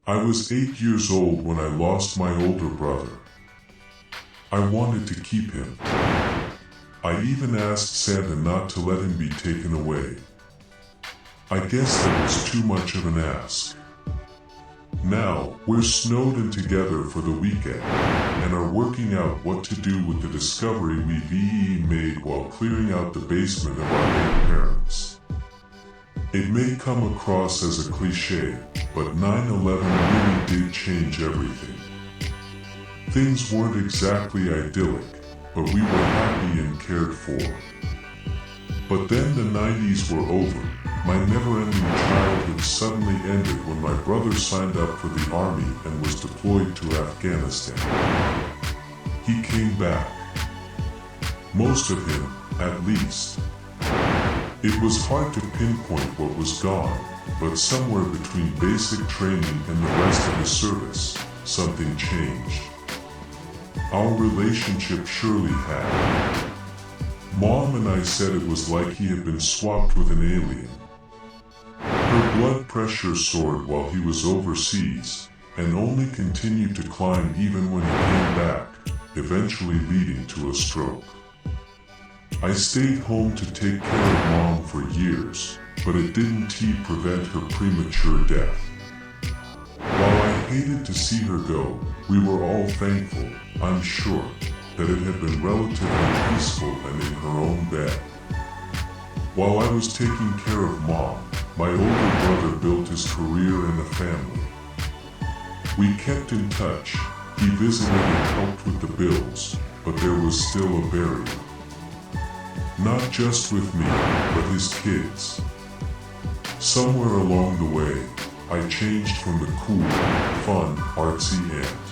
I was 8 years old when I lost my older brother. I wanted to keep him. I even asked Santa not to let him be taken away. I guess that was too much of an ask. Now, we're snowed in together for the weekend, and are working out what to do with the discovery we made while clearing out the basement of our late parents. It may come across as a cliche, but 9/11 really did change everything. Things weren't exactly idyllic, but we were happy and cared for. But then the 90s were over. My never-ending childhood suddenly ended when my brother signed up for the army and was deployed to Afghanistan. He came back. Most of him, at least. It was hard to pinpoint what was gone, but somewhere between basic training and the rest of the service, something changed. Our relationship surely had. Mom and I said it was like he had been swapped with an alien. Her blood pressure soared while he was overseas, and only continued to climb even when he came back, eventually leading to a stroke. I stayed home to take care of Mom for years, but it didn't prevent her premature death. While I hated to see her go, we were all thankful, I'm sure, that it had been relatively peaceful and in her own bed. While I was taking care of Mom, my older brother built his career and a family. We kept in touch. He visited and helped with the bills, but there was still a barrier. Not just with me, but his kids. Somewhere along the way, I changed from the cool, fun, artsy aunt.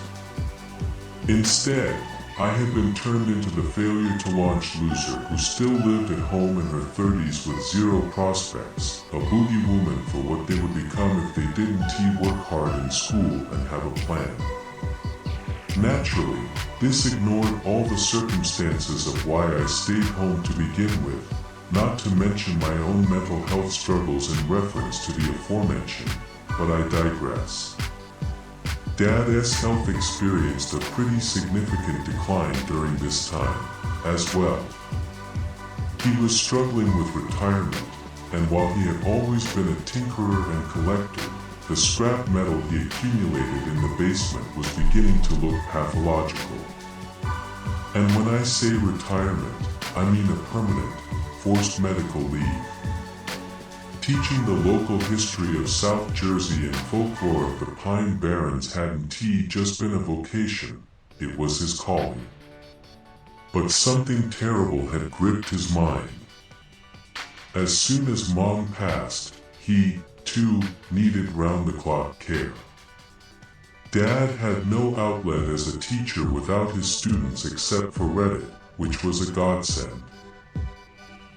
Instead, I had been turned into the failure-to-launch loser who still lived at home in her 30s with zero prospects, a boogie woman for what they would become if they didn't work hard in school and have a plan. Naturally, this ignored all the circumstances of why I stayed home to begin with, not to mention my own mental health struggles in reference to the aforementioned, but I digress. Dad's health experienced a pretty significant decline during this time, as well. He was struggling with retirement, and while he had always been a tinkerer and collector, the scrap metal he accumulated in the basement was beginning to look pathological. And when I say retirement, I mean a permanent, forced medical leave. Teaching the local history of South Jersey and folklore of the Pine Barrens hadn't just been a vocation, it was his calling. But something terrible had gripped his mind. As soon as Mom passed, he, too, needed round-the-clock care. Dad had no outlet as a teacher without his students except for Reddit, which was a godsend.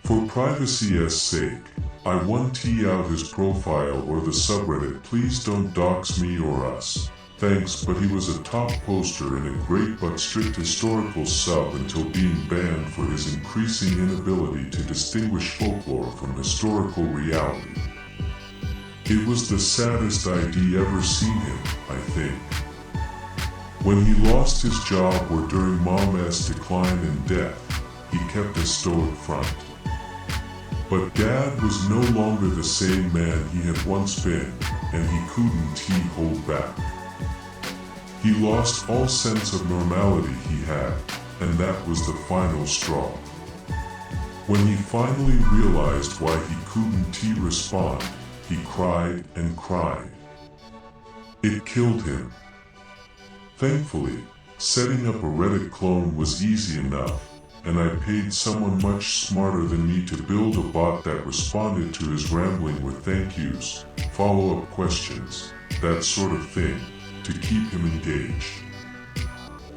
For privacy's sake, I won't out his profile or the subreddit "Please don't dox me or us, thanks," but he was a top poster in a great but strict historical sub until being banned for his increasing inability to distinguish folklore from historical reality. It was the saddest I'd ever seen him, I think. When he lost his job or during Mom's decline and death, he kept a stoic front. But Dad was no longer the same man he had once been, and he couldn't hold back. He lost all sense of normality he had, and that was the final straw. When he finally realized why he couldn't respond, he cried and cried. It killed him. Thankfully, setting up a Reddit clone was easy enough, and I paid someone much smarter than me to build a bot that responded to his rambling with thank yous, follow-up questions, that sort of thing, to keep him engaged.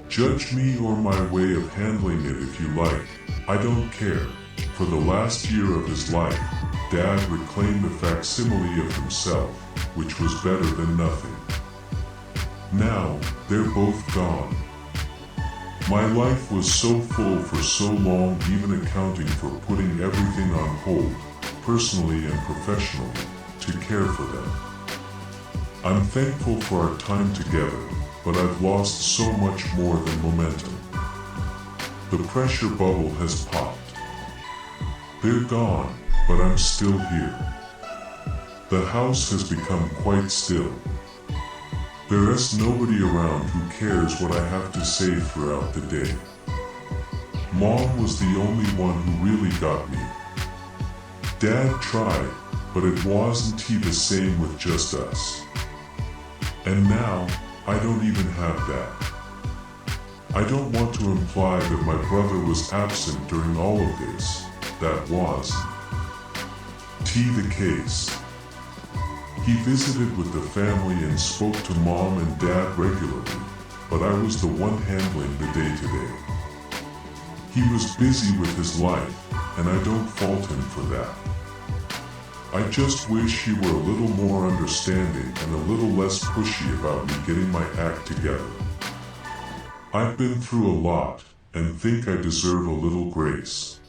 Judge me or my way of handling it if you like, I don't care. For the last year of his life, Dad reclaimed a facsimile of himself, which was better than nothing. Now, they're both gone. My life was so full for so long, even accounting for putting everything on hold, personally and professionally, to care for them. I'm thankful for our time together, but I've lost so much more than momentum. The pressure bubble has popped. They're gone, but I'm still here. The house has become quite still. There is nobody around who cares what I have to say throughout the day. Mom was the only one who really got me. Dad tried, but it wasn't the same with just us. And now, I don't even have that. I don't want to imply that my brother was absent during all of this. That wasn't the case. He visited with the family and spoke to Mom and Dad regularly, but I was the one handling the day-to-day. He was busy with his life, and I don't fault him for that. I just wish he were a little more understanding and a little less pushy about me getting my act together. I've been through a lot, and think I deserve a little grace.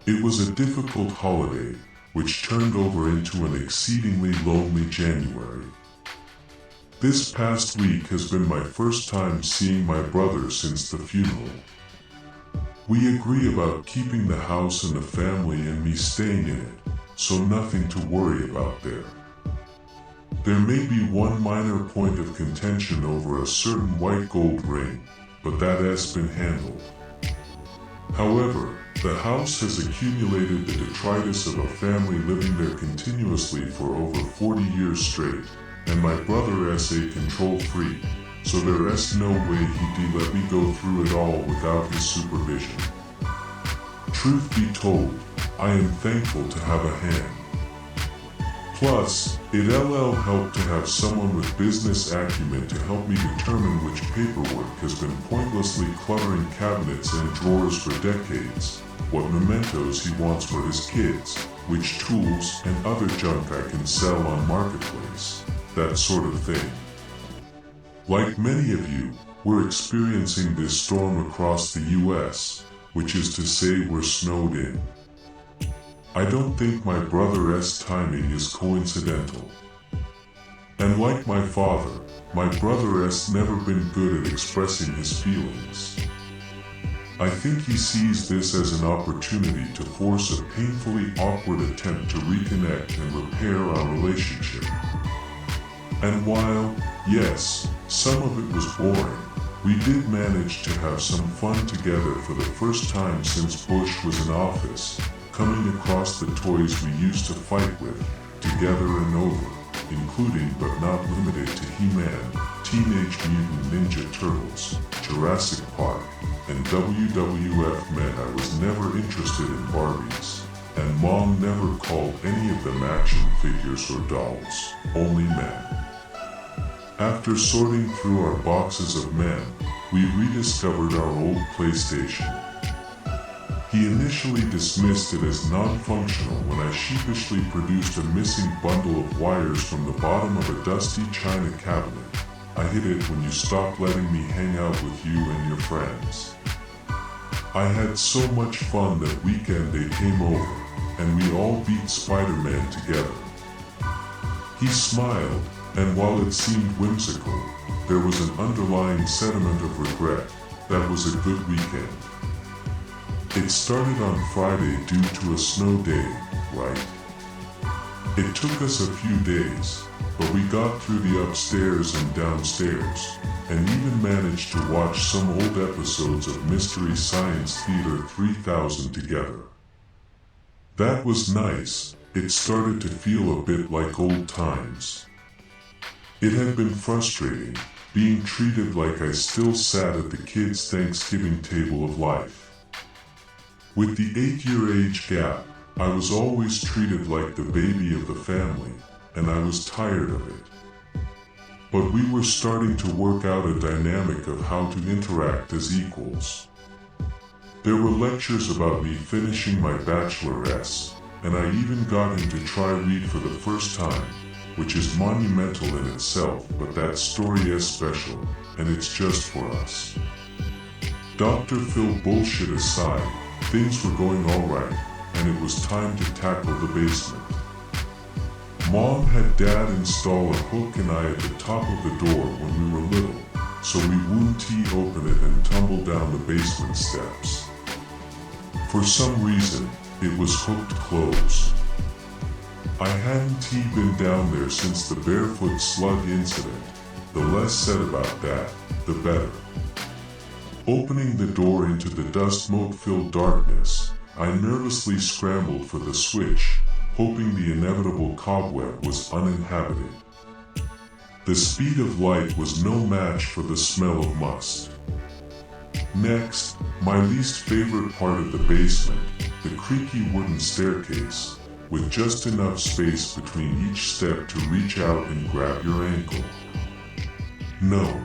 It was a difficult holiday, which turned over into an exceedingly lonely January. This past week has been my first time seeing my brother since the funeral. We agree about keeping the house and the family and me staying in it, so nothing to worry about there. There may be one minor point of contention over a certain white gold ring, but that has been handled. However, the house has accumulated the detritus of a family living there continuously for over 40 years straight, and my brother is a control freak, so there is no way he'd let me go through it all without his supervision. Truth be told, I am thankful to have a hand. Plus, it'll help to have someone with business acumen to help me determine which paperwork has been pointlessly cluttering cabinets and drawers for decades, what mementos he wants for his kids, which tools and other junk I can sell on Marketplace, that sort of thing. Like many of you, we're experiencing this storm across the US, which is to say we're snowed in. I don't think my brother's timing is coincidental. And like my father, my brother has never been good at expressing his feelings. I think he sees this as an opportunity to force a painfully awkward attempt to reconnect and repair our relationship. And while, yes, some of it was boring, we did manage to have some fun together for the first time since Bush was in office, coming across the toys we used to fight with, together and over, including but not limited to He-Man, Teenage Mutant Ninja Turtles, Jurassic Park, and WWF meant I was never interested in Barbies, and Mom never called any of them action figures or dolls, only men. After sorting through our boxes of men, we rediscovered our old PlayStation. He initially dismissed it as non-functional when I sheepishly produced a missing bundle of wires from the bottom of a dusty china cabinet. I hid it when you stopped letting me hang out with you and your friends. I had so much fun that weekend they came over, and we all beat Spider-Man together. He smiled, and while it seemed whimsical, there was an underlying sentiment of regret. That was a good weekend. It started on Friday due to a snow day, right? It took us a few days, but we got through the upstairs and downstairs, and even managed to watch some old episodes of Mystery Science Theater 3000 together. That was nice. It started to feel a bit like old times. It had been frustrating, being treated like I still sat at the kids' Thanksgiving table of life. With the 8-year age gap, I was always treated like the baby of the family, and I was tired of it. But we were starting to work out a dynamic of how to interact as equals. There were lectures about me finishing my bachelor's, and I even got him to try read for the first time, which is monumental in itself, but that story is special, and it's just for us. Dr. Phil bullshit aside, things were going alright, and it was time to tackle the basement. Mom had Dad install a hook and eye at the top of the door when we were little, so we wouldn't open it and tumble down the basement steps. For some reason, it was hooked closed. I hadn't been down there since the barefoot slug incident. The less said about that, the better. Opening the door into the dust-mote-filled darkness, I nervously scrambled for the switch, hoping the inevitable cobweb was uninhabited. The speed of light was no match for the smell of must. Next, my least favorite part of the basement, the creaky wooden staircase, with just enough space between each step to reach out and grab your ankle. No,